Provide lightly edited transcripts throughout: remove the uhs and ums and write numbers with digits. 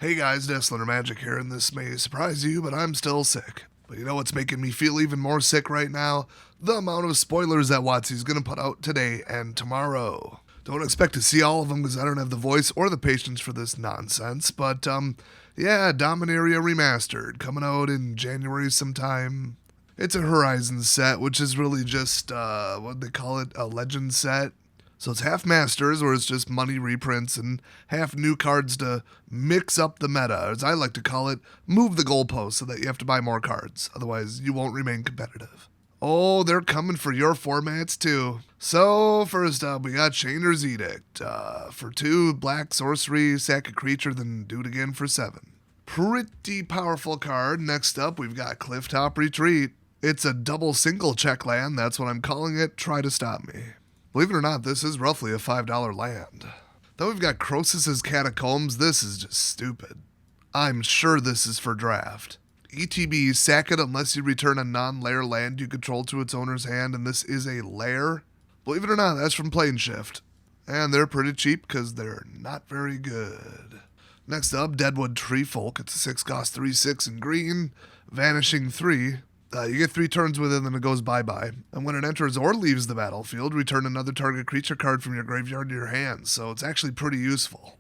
Hey guys, Nestler Magic here, and this may surprise you, but I'm still sick. But you know what's making me feel even more sick right now? The amount of spoilers that WotC's gonna put out today and tomorrow. Don't expect to see all of them because I don't have the voice or the patience for this nonsense, but yeah, Dominaria Remastered, coming out in January sometime. It's a Horizon set, which is really just, what they call it, a Legend set. So it's half Masters, where it's just money reprints, and half new cards to mix up the meta, as I like to call it, move the goalposts so that you have to buy more cards. Otherwise, you won't remain competitive. Oh, they're coming for your formats too. So first up, we got Chainer's Edict. For 2, black sorcery, sack a creature, then do it again for 7. Pretty powerful card. Next up, we've got Clifftop Retreat. It's a double single check land, that's what I'm calling it. Try to stop me. Believe it or not, this is roughly a $5 land. Then we've got Croesus's Catacombs. This is just stupid. I'm sure this is for draft. ETB, sack it unless you return a non-lair land you control to its owner's hand, and this is a lair. Believe it or not, that's from Plane Shift. And they're pretty cheap because they're not very good. Next up, Deadwood Treefolk. It's a 6 cost 3/6 in green, vanishing 3. You get 3 turns with it, and then it goes bye-bye. And when it enters or leaves the battlefield, return another target creature card from your graveyard to your hand, so it's actually pretty useful.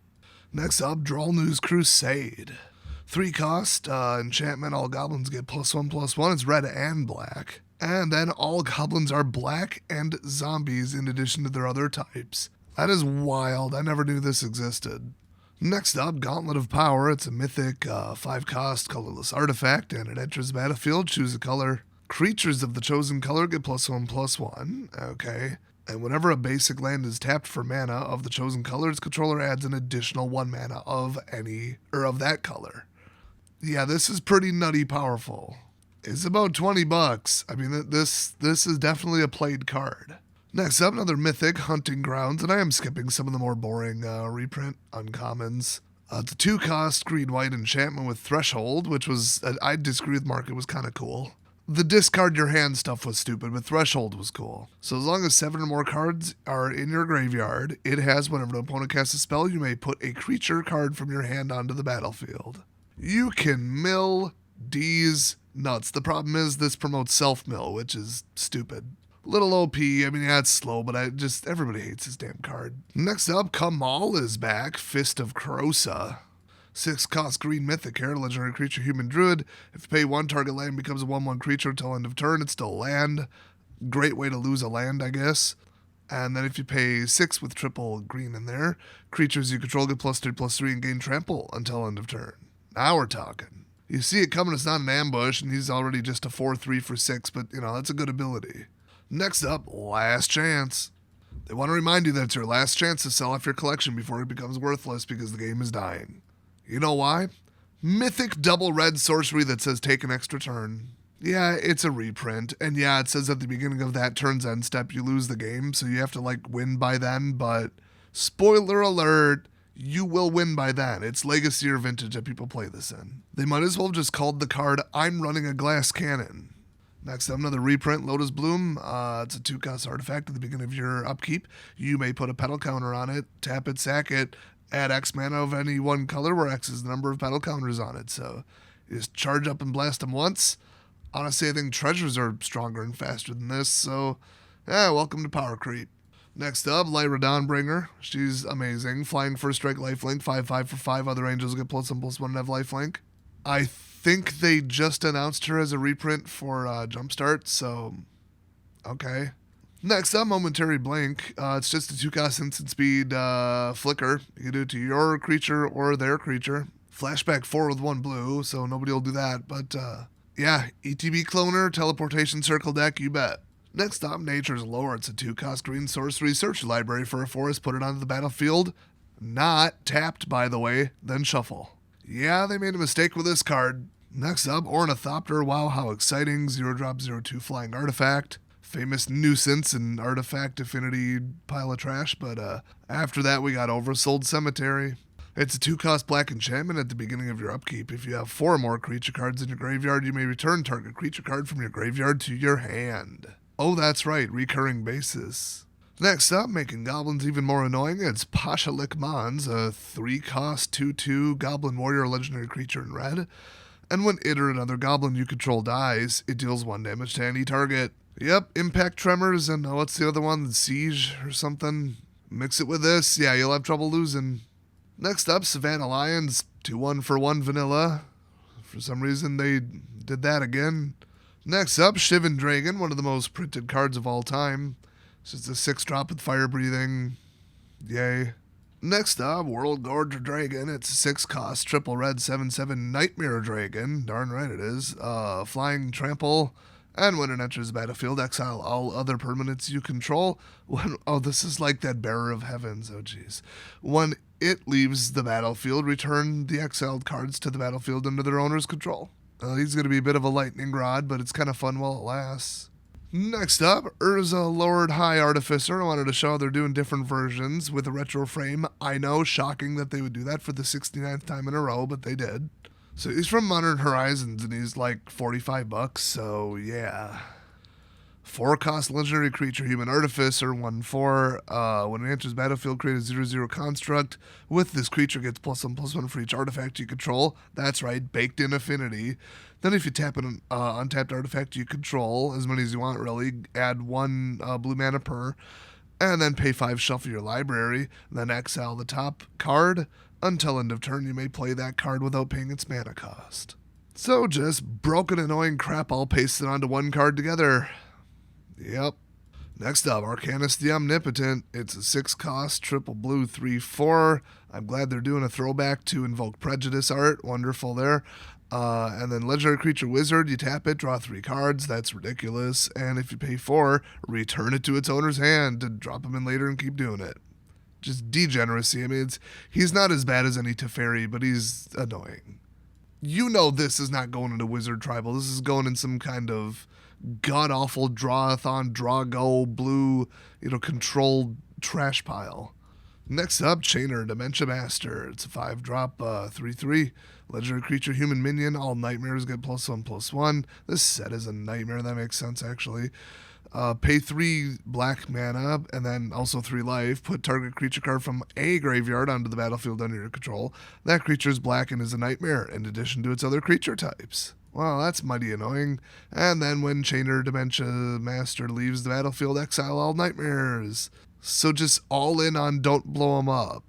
Next up, Drollnew's Crusade. 3 cost, enchantment, all goblins get +1/+1. It's red and black. And then all goblins are black and zombies in addition to their other types. That is wild. I never knew this existed. Next up, Gauntlet of Power. It's a mythic 5 cost colorless artifact, and it enters the battlefield. Choose a color. Creatures of the chosen color get +1/+1. Okay. And whenever a basic land is tapped for mana of the chosen color, its controller adds an additional 1 mana of of that color. Yeah, this is pretty nutty powerful. It's about $20. I mean, this is definitely a played card. Next up, another mythic, Hunting Grounds, and I am skipping some of the more boring reprint uncommons. It's a 2 cost green-white enchantment with Threshold, which was, I disagree with Mark, it was kind of cool. The discard your hand stuff was stupid, but Threshold was cool. So as long as 7 or more cards are in your graveyard, it has whenever an opponent casts a spell, you may put a creature card from your hand onto the battlefield. You can mill D's nuts. The problem is this promotes self-mill, which is stupid. Little OP, I mean, yeah, it's slow, but everybody hates this damn card. Next up, Kamal is back, Fist of Krosa. 6 cost green mythic here, legendary creature, human druid. If you pay 1, target land becomes a 1/1 creature until end of turn. It's still land. Great way to lose a land, I guess. And then if you pay 6 with triple green in there, creatures you control get +3/+3 and gain trample until end of turn. Now we're talking. You see it coming, it's not an ambush, and he's already just a 4/3 for 6, but, that's a good ability. Next up, Last Chance. They want to remind you that it's your last chance to sell off your collection before it becomes worthless because the game is dying. You know why? Mythic double red sorcery that says take an extra turn. Yeah, it's a reprint, and yeah, it says at the beginning of that turn's end step you lose the game, so you have to win by then, but spoiler alert, you will win by then. It's Legacy or Vintage that people play this in. They might as well have just called the card I'm Running a Glass Cannon. Next up, another reprint, Lotus Bloom. It's a 2 cost artifact at the beginning of your upkeep. You may put a petal counter on it, tap it, sack it, add X mana of any one color where X is the number of petal counters on it. So you just charge up and blast them once. Honestly, I think treasures are stronger and faster than this, so welcome to Power Creep. Next up, Lyra Dawnbringer. She's amazing. Flying first strike lifelink, 5/5 for 5. Other angels get +1/+1 and have lifelink. I think they just announced her as a reprint for Jumpstart, so okay. Next up, Momentary Blink. It's just a 2 cost instant speed flicker. You can do it to your creature or their creature. Flashback 4 with 1 blue, so nobody will do that, but yeah, ETB cloner, teleportation circle deck, you bet. Next up, Nature's Lore. It's a 2 cost green sorcery. Search your library for a forest, put it onto the battlefield. Not tapped, by the way, then shuffle. Yeah, they made a mistake with this card. Next up, Ornithopter. Wow, how exciting. 0-drop, 0/2 flying artifact. Famous nuisance and artifact affinity pile of trash, but after that we got Oversold Cemetery. It's a 2 cost black enchantment at the beginning of your upkeep. If you have 4 or more creature cards in your graveyard, you may return target creature card from your graveyard to your hand. Oh, that's right, recurring basis. Next up, making goblins even more annoying, it's Pashalik Mons, a 3-cost 2/2 goblin warrior legendary creature in red. And when it or another goblin you control dies, it deals 1 damage to any target. Yep, Impact Tremors, and what's the other one? Siege or something? Mix it with this, yeah, you'll have trouble losing. Next up, Savannah Lions, 2/1 for 1 vanilla. For some reason, they did that again. Next up, Shivan Dragon, one of the most printed cards of all time. It's just a 6-drop with fire breathing. Yay. Next up, World Gorge Dragon. It's a 6-cost, triple red, 7/7 Nightmare Dragon. Darn right it is. Flying Trample. And when it enters the battlefield, exile all other permanents you control. This is like that Bearer of Heavens. Oh, jeez. When it leaves the battlefield, return the exiled cards to the battlefield under their owner's control. He's going to be a bit of a lightning rod, but it's kind of fun while it lasts. Next up, Urza Lord High Artificer. I wanted to show they're doing different versions with a retro frame. I know, shocking that they would do that for the 69th time in a row, but they did. So he's from Modern Horizons, and he's like $45, so yeah. 4-cost legendary creature, Human Artificer, 1/4. When it enters battlefield, create a 0/0 construct. With this creature, gets +1/+1 for each artifact you control. That's right, baked in affinity. Then if you tap an untapped artifact you control, as many as you want really, add 1 blue mana per, and then pay 5, shuffle your library, then exile the top card. Until end of turn, you may play that card without paying its mana cost. So just broken annoying crap all pasted onto 1 card together. Yep. Next up, Arcanist the Omnipotent. It's a 6-cost, triple blue, 3/4. I'm glad they're doing a throwback to Invoke Prejudice art. Wonderful there. And then Legendary Creature Wizard, you tap it, draw 3 cards. That's ridiculous. And if you pay 4, return it to its owner's hand to drop them in later and keep doing it. Just degeneracy. I mean, he's not as bad as any Teferi, but he's annoying. You know this is not going into Wizard Tribal. This is going in some kind of god-awful draw-a-thon, draw-go, blue, controlled trash pile. Next up, Chainer, Dementia Master. It's a 5-drop, 3/3. Legendary creature, human minion. All nightmares get +1/+1. This set is a nightmare. That makes sense, actually. Pay 3 black mana, and then also 3 life. Put target creature card from a graveyard onto the battlefield under your control. That creature is black and is a nightmare, in addition to its other creature types. Well, that's mighty annoying. And then when Chainer Dementia Master leaves the battlefield, exile all nightmares. So just all in on don't blow them up.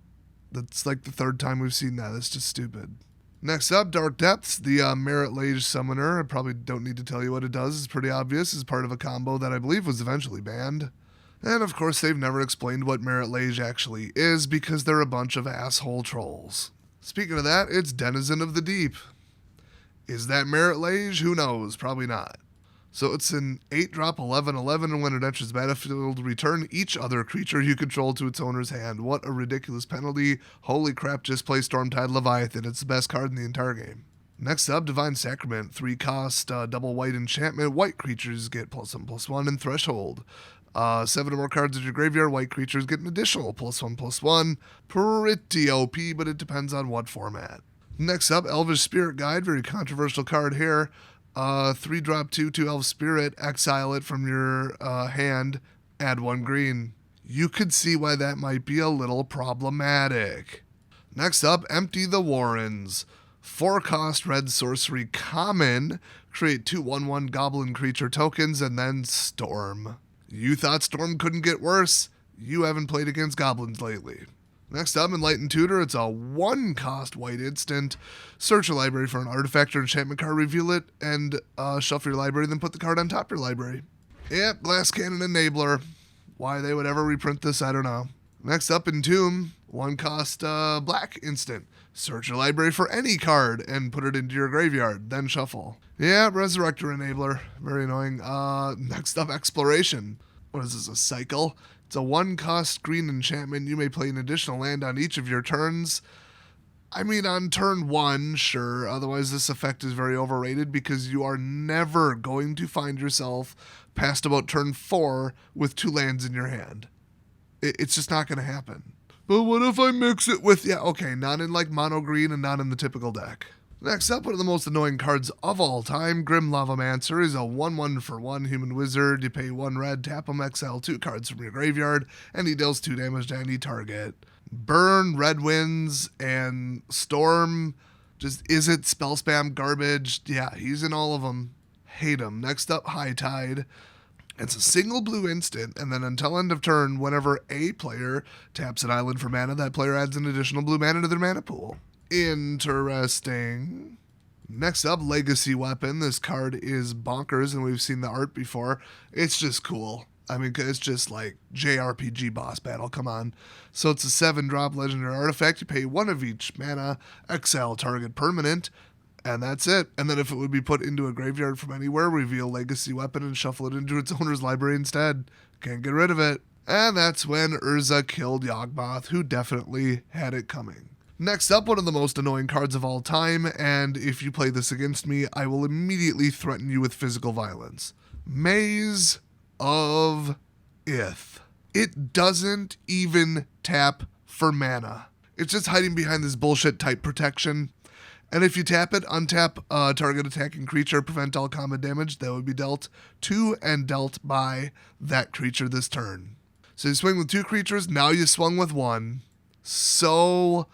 That's like the 3rd time we've seen that. That's just stupid. Next up, Dark Depths, the Merit Lage Summoner. I probably don't need to tell you what it does. It's pretty obvious. It's part of a combo that I believe was eventually banned. And of course, they've never explained what Merit Lage actually is because they're a bunch of asshole trolls. Speaking of that, it's Denizen of the Deep. Is that Merit Lage? Who knows? Probably not. So it's an 8-drop 11/11, and when it enters the battlefield, return each other creature you control to its owner's hand. What a ridiculous penalty. Holy crap, just play Stormtide Leviathan. It's the best card in the entire game. Next up, Divine Sacrament. 3-cost, double white enchantment. White creatures get +1/+1 and Threshold. 7 or more cards in your graveyard, white creatures get an additional +1/+1. Pretty OP, but it depends on what format. Next up, Elvish Spirit Guide. Very controversial card here. 3-drop 2/2 Elf Spirit, exile it from your hand, add 1 green. You could see why that might be a little problematic. Next up, Empty the Warrens. 4-cost red sorcery common, create 2 1/1 goblin creature tokens, and then Storm. You thought Storm couldn't get worse? You haven't played against goblins lately. Next up, Enlightened Tutor. It's a 1-cost white instant. Search your library for an artifact or enchantment card, reveal it, and shuffle your library, then put the card on top of your library. Yep, Glass Cannon Enabler. Why they would ever reprint this, I don't know. Next up, Entomb. 1-cost black instant. Search your library for any card and put it into your graveyard, then shuffle. Yeah, Resurrector Enabler. Very annoying. Next up, Exploration. What is this, a cycle? It's a 1-cost green enchantment. You may play an additional land on each of your turns. I mean, on turn 1, sure. Otherwise, this effect is very overrated because you are never going to find yourself past about turn 4 with 2 lands in your hand. It's just not going to happen. But what if I mix it with... Yeah, okay, not in like mono green and not in the typical deck. Next up, one of the most annoying cards of all time, Grim Lavamancer, is a 1/1 for 1 human wizard. You pay 1 red, tap him, exile 2 cards from your graveyard, and he deals 2 damage to any target. Burn, Red Winds, and Storm just isn't spell spam garbage. Yeah, he's in all of them. Hate him. Next up, High Tide. It's a single blue instant, and then until end of turn, whenever a player taps an island for mana, that player adds an additional blue mana to their mana pool. Interesting. Next up, Legacy Weapon. This card is bonkers, and we've seen the art before. It's just cool. I mean, it's just like JRPG boss battle. Come on. So it's a 7-drop legendary artifact. You pay 1 of each mana, exile target permanent, and that's it. And then if it would be put into a graveyard from anywhere, reveal Legacy Weapon and shuffle it into its owner's library instead. Can't get rid of it. And that's when Urza killed Yawgmoth, who definitely had it coming. Next up, one of the most annoying cards of all time, and if you play this against me, I will immediately threaten you with physical violence. Maze of Ith. It doesn't even tap for mana. It's just hiding behind this bullshit type protection. And if you tap it, untap target attacking creature, prevent all combat damage that would be dealt to and dealt by that creature this turn. So you swing with 2 creatures, now you swung with 1. So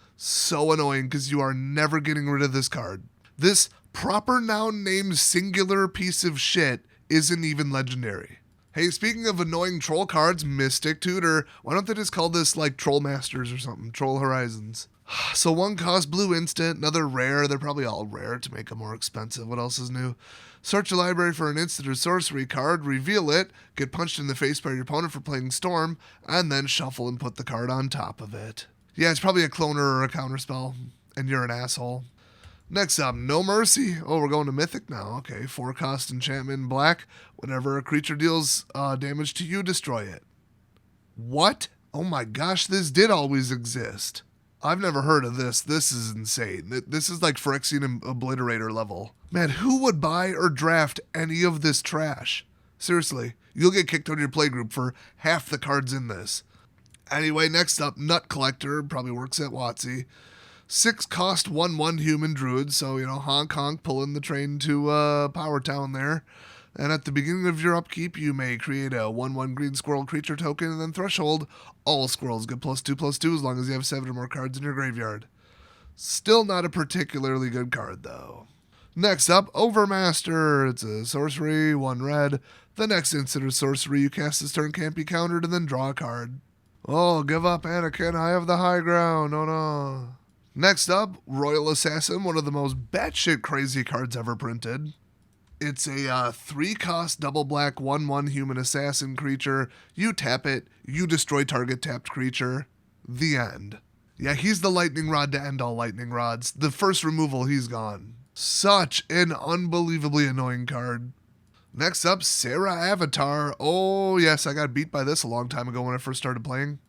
annoying because you are never getting rid of this card. This proper noun named singular piece of shit isn't even legendary. Hey, speaking of annoying troll cards, Mystic Tutor, why don't they just call this like Troll Masters or something? Troll Horizons. So 1 cost blue instant, another rare. They're probably all rare to make them more expensive. What else is new? Search your library for an instant or sorcery card, reveal it, get punched in the face by your opponent for playing Storm, and then shuffle and put the card on top of it. Yeah, it's probably a cloner or a counterspell, and you're an asshole. Next up, No Mercy. Oh, we're going to Mythic now. Okay, 4 cost enchantment in black. Whenever a creature deals damage to you, destroy it. What? Oh my gosh, this did always exist. I've never heard of this. This is insane. This is like Phyrexian Obliterator level. Man, who would buy or draft any of this trash? Seriously, you'll get kicked out of your playgroup for half the cards in this. Anyway, next up, Nut Collector. Probably works at WotC. 6 cost 1/1 human druid, so, honk honk, pulling the train to Power Town there. And at the beginning of your upkeep, you may create a 1/1 green squirrel creature token, and then threshold. All squirrels get +2/+2 as long as you have 7 or more cards in your graveyard. Still not a particularly good card, though. Next up, Overmaster. It's a sorcery, 1 red. The next instant or sorcery you cast this turn can't be countered, and then draw a card. Oh, give up, Anakin. I have the high ground. Oh no. Next up, Royal Assassin, one of the most batshit crazy cards ever printed. It's a 3 cost double black 1/1 human assassin creature. You tap it, you destroy target tapped creature. The end. Yeah, he's the lightning rod to end all lightning rods. The first removal, he's gone. Such an unbelievably annoying card. Next up, Sarah Avatar. Oh yes, I got beat by this a long time ago when I first started playing.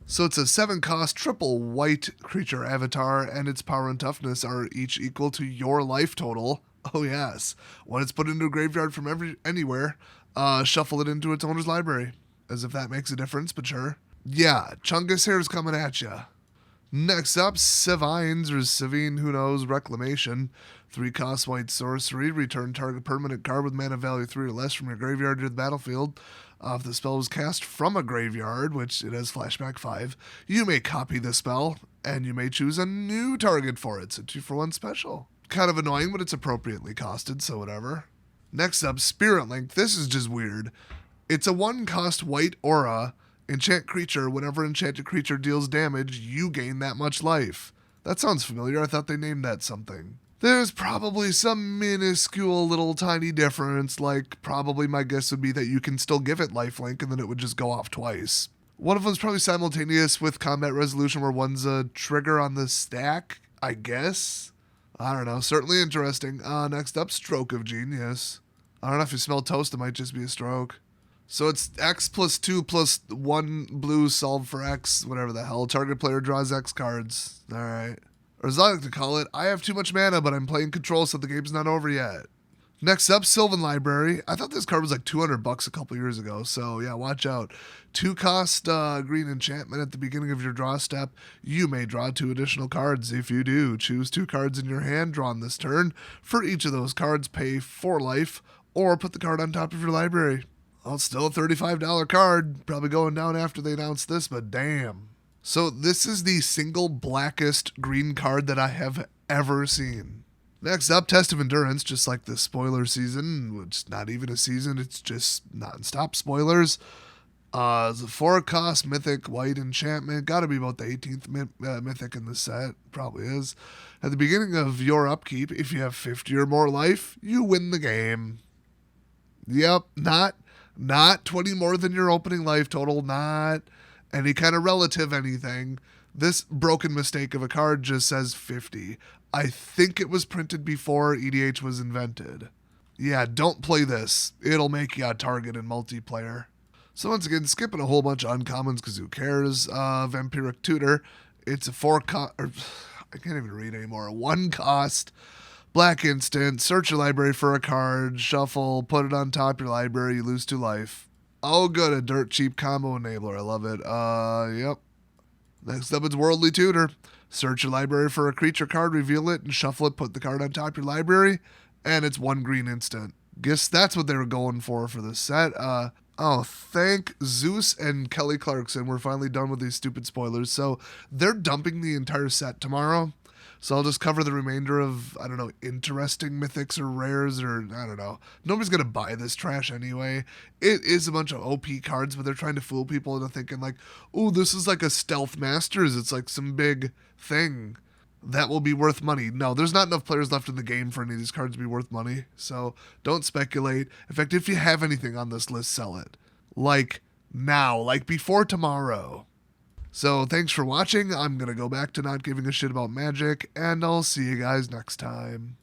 So it's a 7 cost triple white creature avatar, and its power and toughness are each equal to your life total. Oh yes. When it's put into a graveyard from anywhere, shuffle it into its owner's library. As if that makes a difference, but sure. Yeah, Chungus Hair's coming at ya. Next up, Sivines, or Sivine, who knows, Reclamation. 3 cost white sorcery, return target permanent card with mana value 3 or less from your graveyard to the battlefield. If the spell was cast from a graveyard, which it has flashback 5, you may copy the spell, and you may choose a new target for it. So 2-for-1 special. Kind of annoying, but it's appropriately costed, so whatever. Next up, Spirit Link. This is just weird. It's a 1 cost white aura. Enchant creature. Whenever enchanted creature deals damage, you gain that much life. That sounds familiar. I thought they named that something. There's probably some minuscule little tiny difference, like probably my guess would be that you can still give it lifelink and then it would just go off twice. One of them's probably simultaneous with combat resolution where one's a trigger on the stack, I guess? I don't know, certainly interesting. Next up, Stroke of Genius. I don't know if you smell toast, it might just be a stroke. So it's X +2 +1 blue solve for X, whatever the hell. Target player draws X cards. Alright. Or as I like to call it, I have too much mana, but I'm playing control, so the game's not over yet. Next up, Sylvan Library. I thought this card was like $200 a couple years ago, so yeah, watch out. 2-cost green enchantment at the beginning of your draw step. You may draw 2 additional cards. If you do, choose 2 cards in your hand drawn this turn. For each of those cards, pay 4 life, or put the card on top of your library. Well, it's still a $35 card. Probably going down after they announce this, but damn. So this is the single blackest green card that I have ever seen. Next up, Test of Endurance, just like the spoiler season. It's not even a season, it's just non-stop spoilers. It's a 4-cost mythic white enchantment. Gotta be about the 18th mythic in the set. Probably is. At the beginning of your upkeep, if you have 50 or more life, you win the game. Yep, not 20 more than your opening life total, not any kind of relative anything. This broken mistake of a card just says 50. I think it was printed before EDH was invented. Yeah, don't play this. It'll make you a target in multiplayer. So once again, skipping a whole bunch of uncommons because who cares? Vampiric Tutor. It's a 4-cost... I can't even read anymore. 1-cost. Black instant. Search your library for a card. Shuffle. Put it on top of your library. You lose 2 life. Oh, good. A dirt cheap combo enabler. I love it. Yep. Next up, it's Worldly Tutor. Search your library for a creature card, reveal it, and shuffle it, put the card on top of your library, and it's 1 green instant. Guess that's what they were going for this set. Thank Zeus and Kelly Clarkson. We're finally done with these stupid spoilers. So they're dumping the entire set tomorrow. So I'll just cover the remainder of, I don't know, interesting mythics or rares or, I don't know. Nobody's going to buy this trash anyway. It is a bunch of OP cards, but they're trying to fool people into thinking like, oh, this is like a Stealth Masters. It's like some big thing that will be worth money. No, there's not enough players left in the game for any of these cards to be worth money. So don't speculate. In fact, if you have anything on this list, sell it. Like now, like before tomorrow. So thanks for watching. I'm going to go back to not giving a shit about Magic, and I'll see you guys next time.